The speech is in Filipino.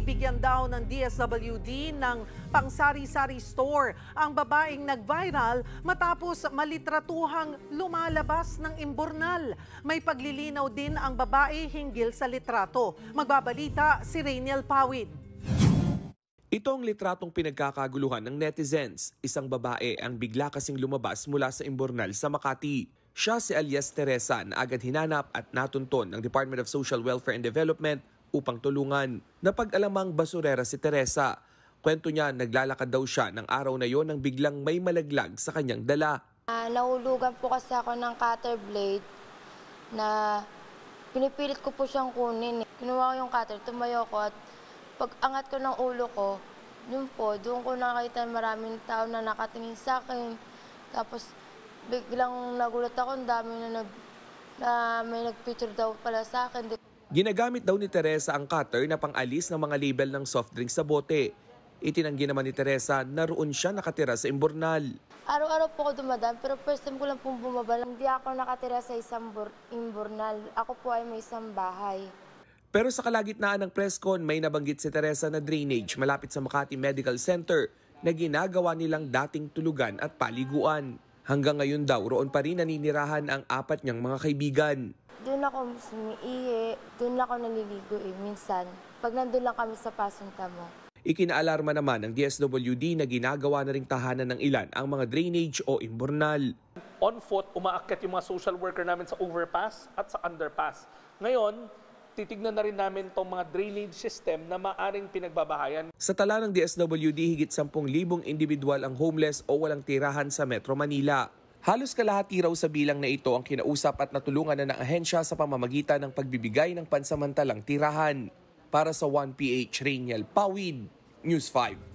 bibigyan daw ng DSWD ng pangsari-sari store ang babaeng nag-viral matapos malitratuhang lumalabas ng imburnal. May paglilinaw din ang babae hinggil sa litrato. Magbabalita si Rainiel Pawid. Ito ang litratong pinagkakaguluhan ng netizens. Isang babae ang bigla kasing lumabas mula sa imburnal sa Makati. Siya si alias Teresa na agad hinanap at natunton ng Department of Social Welfare and Development upang tulungan. Napag-alamang basurera si Teresa. Kwento niya, naglalakad daw siya ng araw na yon nang biglang may malaglag sa kanyang dala. Nahulugan po kasi ako ng cutter blade na pinipilit ko po siyang kunin. Kinuha ko yung cutter, tumayo ko at pag angat ko ng ulo ko, doon ko nakita maraming tao na nakatingin sa akin. Tapos biglang nagulat ako, ang dami na may nagpicture daw pala sa akin. Ginagamit daw ni Teresa ang cutter na pang-alis ng mga label ng soft drinks sa bote. Itinanggi naman ni Teresa na roon siya nakatira sa imburnal. Araw-araw po ako dumadaan, pero first time ko lang pong bumaba. Hindi ako nakatira sa isang imburnal. Ako po ay may isang bahay. Pero sa kalagitnaan ng presscon, may nabanggit si Teresa na drainage malapit sa Makati Medical Center na ginagawa nilang dating tulugan at paliguan. Hanggang ngayon daw, roon pa rin naninirahan ang 4 niyang mga kaibigan. Doon ako sumiihi, doon ako naliligo minsan. Pag nandun lang kami sa Pasintamo. Ikinaalarma naman ng DSWD na ginagawa na ring tahanan ng ilan ang mga drainage o imburnal. On foot, umaakyat yung mga social worker namin sa overpass at sa underpass. Ngayon, titignan na rin namin itong mga drainage system na maaring pinagbabahayan. Sa tala ng DSWD, higit 10,000 individual ang homeless o walang tirahan sa Metro Manila. Halos kalahati raw sa bilang na ito ang kinausap at natulungan na ng ahensya sa pamamagitan ng pagbibigay ng pansamantalang tirahan. Para sa 1PH, Rainiel Pawid, News 5.